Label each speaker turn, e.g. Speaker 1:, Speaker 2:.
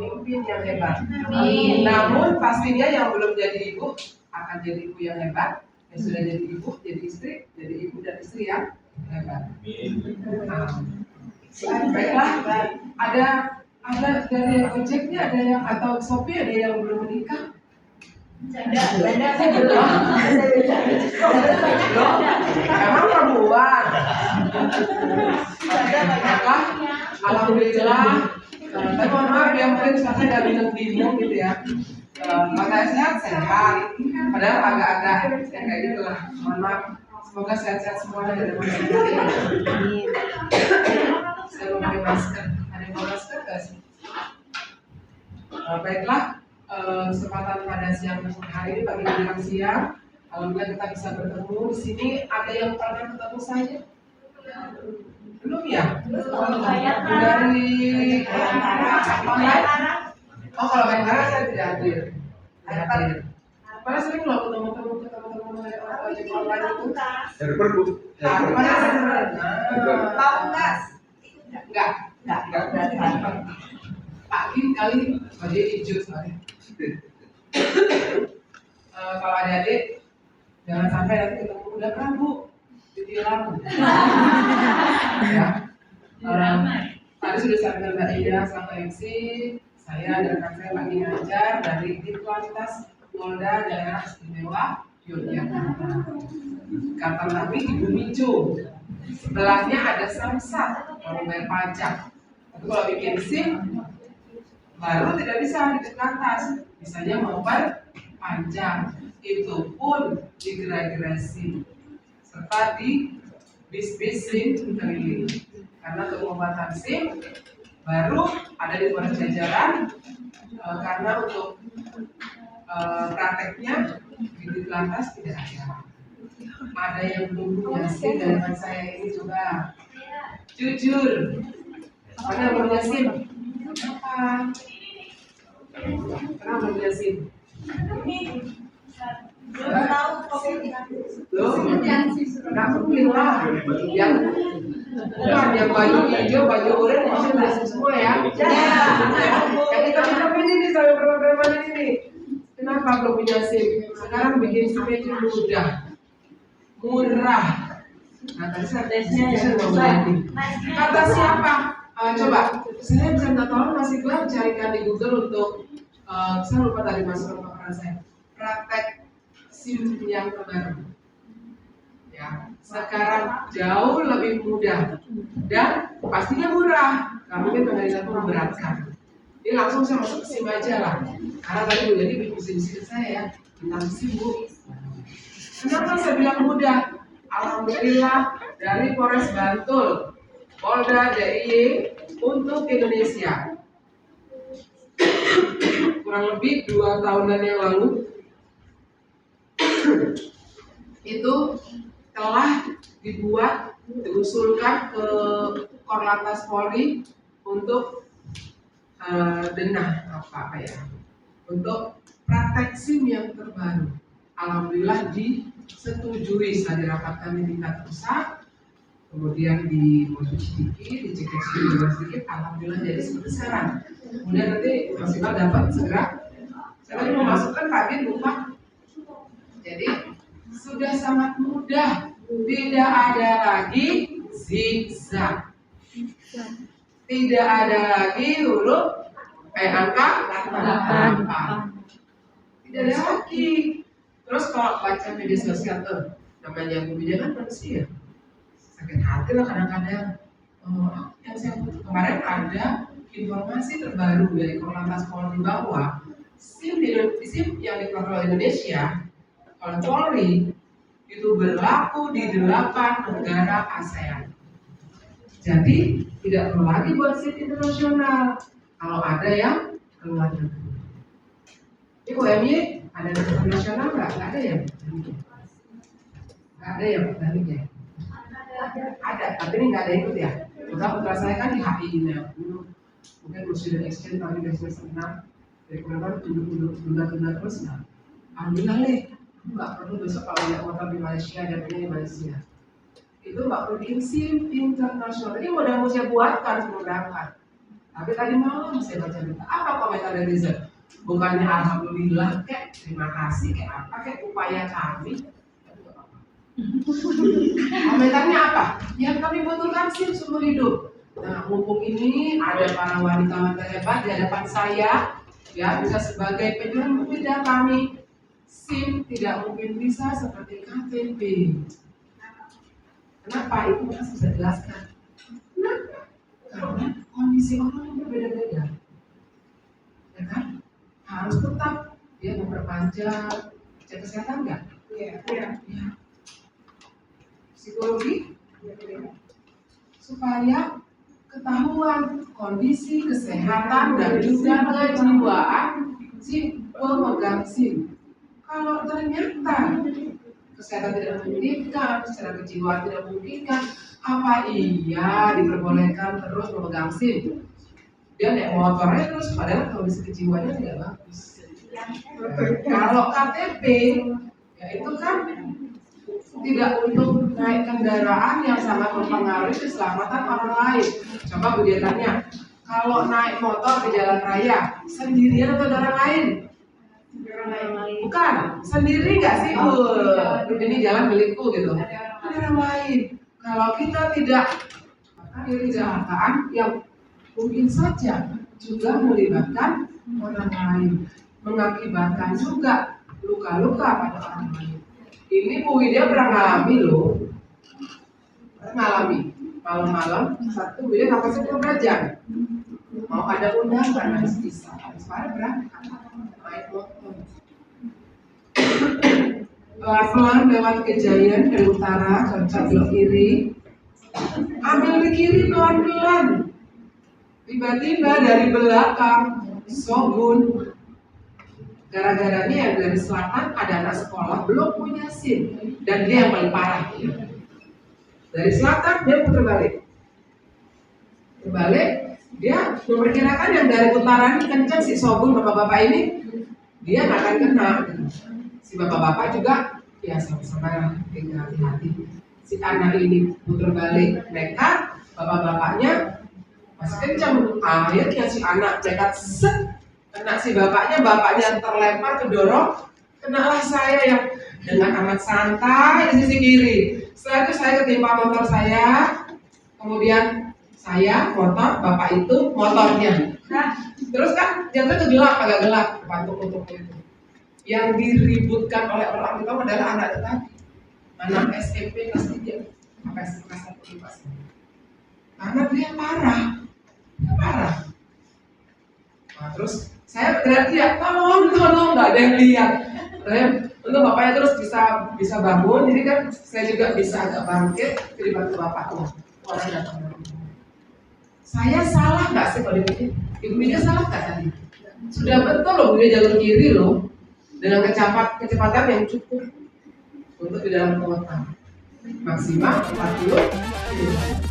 Speaker 1: pemimpin yang hebat.
Speaker 2: Amin.
Speaker 1: Namun pastinya yang belum jadi ibu akan jadi ibu yang hebat. Yang sudah jadi ibu, jadi istri, jadi ibu dan istri yang hebat. Baiklah, ada dari Gojeknya, ada yang atau Shopee, ada yang belum menikah.
Speaker 2: Beda saya belum.
Speaker 1: Emang perempuan. Baiklah, alhamdulillah. Tapi mohon maaf ya, mungkin saya agak bingung gitu ya. Katanya sehat, padahal agak-agak ya kayak gitu lah. Mohon maaf. Semoga sehat-sehat semuanya dari masing-masing. Saya mau pakai masker. Ada yang mau masker nggak sih? Baiklah, kesempatan pada siang hari ini pagi menjelang siang. Alhamdulillah kita bisa bertemu di sini. Ada yang pernah ketemu saya? Belum ya? Dari online? Oh, kalau Bayangkara saya tidak hadir. Karena sering loh ketemu orang ojek online itu.
Speaker 2: Tahu nggak?
Speaker 1: Enggak. Pagi kali baju hijau soalnya. Kalau adik-adik jangan sampai nanti ketemu udah Prabu ditilang. Ya. Tadi sudah sampai Mbak Ida sama MC. Saya dan rekan saya lagi ngajar dari Ditlantas Polda Daerah Istimewa Yogyakarta. Kata kami Ibu Micu. Sebelahnya ada Samsat kalau bayar pajak. Tapi kalau bikin SIM baru tidak bisa di Ditlantas, misalnya mau pajak. Itu pun digerasi serta di bis-bis SIM keliling. Karena untuk pembuatan SIM baru ada di Polres jajaran, karena untuk prakteknya di Ditlantas tidak ada. Ada yang belum punya SIM dengan saya ini coba jujur. Mana yang belum punya SIM? Kenapa? Kenapa belum punya SIM?
Speaker 2: Belum tahu
Speaker 1: Belum? Nggak mungkin lah. Yang bukan yang baju hijau, baju oranye masih berhasil semua ya. Yang kita ini sampai program ini. Kenapa belum punya SIM? Sekarang bikin SIM itu mudah, murah. Nah tadi saya mau beli. Kata siapa? Coba, saya bisa minta tolong Mas Iqbal carikan di Google untuk saya lupa tadi masuk paparan saya. Praktek SIM yang terbaru. Ya, sekarang jauh lebih mudah dan pastinya murah. Nggak mungkin pemerintah itu memberatkan. Ini langsung saya masuk SIM aja lah. Karena tadi Bu Leni bisnis saya ya tentang SIM Bu. Kenapa saya bilang mudah? Alhamdulillah dari Polres Bantul, Polda DIY untuk Indonesia. Kurang lebih 2 tahunan yang lalu itu telah diusulkan ke Korlantas Polri untuk untuk praktek SIM yang terbaru. Alhamdulillah disetujui setelah dirapat kami tingkat pusat, kemudian dimodifikasi, dicek sedikit, alhamdulillah jadi seperti sekarang. Kemudian nanti maksimal dapat segera. Saya tadi mau masukkan Pak Bin lupa. Jadi sudah sangat mudah, tidak ada lagi zigzag, tidak ada lagi huruf angka 8. Tidak ada lagi. Terus kalau baca media sosial tuh, namanya pembina kan manusia, sakit hati lah kadang-kadang. Yang saya kemarin ada informasi terbaru dari Korlantas Polri bahwa SIM yang dikelola Indonesia oleh Polri itu berlaku di 8 negara ASEAN. Jadi tidak perlu lagi buat SIM internasional kalau ada yang keluar negeri. Ini UMY ada internasional nggak? Nggak ada ya? Nggak ada ya Pak Danik ya? Ada, tapi ini nggak ada ikut ya. Putra saya kan di HI ini ya. Mungkin Student Exchange tahun dari semester 6 dari kemarin tunda terus. Nah, alhamdulillah nih, nggak perlu besok kalau lihat motor di Malaysia dan ini di Malaysia. Itu nggak perlu bikin SIM internasional. Ini modal mau saya buatkan sebelum berangkat. Tapi tadi malam saya baca berita apa meta-netizen. Bukannya alhamdulillah kayak terima kasih kayak apa kayak upaya kami. Komentarnya apa? Yang kami butuhkan SIM seumur hidup. Nah, mumpung ini ada para wanita-wanita hebat di hadapan saya, ya bisa sebagai penyambung kami. SIM tidak mungkin bisa seperti KTP. Kenapa? Itu Mas bisa jelaskan. Kenapa? Karena kondisi orang yang berbeda-beda, ya kan? Harus tetap dia memperpanjang cek kesehatan nggak?
Speaker 2: Iya.
Speaker 1: Ya. Psikologi supaya ketahuan kondisi kesehatan dan juga kejiwaan si pemegang SIM. Kalau ternyata kesehatan tidak memungkinkan, secara kejiwaan tidak memungkinkan, apa iya diperbolehkan terus memegang SIM? Dia naik motornya terus padahal kondisi kejiwaannya tidak bagus. Kalau KTP, ya itu kan tidak untuk naik kendaraan yang sangat mempengaruhi keselamatan orang lain. Coba Bu dia tanya, kalau naik motor di jalan raya, sendirian atau ada orang lain? Bukan, sendiri nggak sih? Ini jalan milikku gitu. Ada orang lain. Kalau kita tidak, maka kejahatan yang mungkin saja juga melibatkan orang lain, mengakibatkan juga luka-luka pada orang lain. Ini Bu Widya pernah ngalami loh, malam-malam satu Bu Widya nafasnya kurang jam, mau ada undangan habis bisa, habis pada berangkat naik motor, pelan-pelan lewat Kejayaan dari utara, cocok belok kiri, ambil ke kiri pelan-pelan, tiba-tiba dari belakang Shogun. Gara-garanya yang dari selatan ada anak sekolah belum punya SIM dan dia yang paling parah. Dari selatan dia putar balik, dia memperkirakan yang dari utara ini kencang si Shogun bapak-bapak ini dia nggak akan kena. Si bapak-bapak juga ya sama-sama tinggal hati-hati. Si anak ini putar balik nekat, bapak-bapaknya masih kencang. Akhirnya si anak nekat kena si bapaknya terlempar kedorong, kenalah saya yang dengan amat santai di sisi kiri. Setelah itu saya ketimpa motor saya, kemudian saya motor, bapak itu motornya. Nah, terus kan jatuh ke gelap, agak gelap, patung itu. Yang diributkan oleh orang itu adalah anak itu tadi, anak SMP kelas 3, sampai kelas 1 karena dia parah. Nah, terus saya teriak-teriak, tolong, nggak ada yang lihat. Untuk bapaknya terus bisa bangun, jadi kan saya juga bisa agak bangkit, jadi bantu bapaknya. Orang datang. Saya salah nggak sih kalau dipikir? Ibu Widya salah nggak tadi? Sudah betul loh, dia jalur kiri loh, dengan kecepatan yang cukup untuk di dalam kota, maksimal 40 km.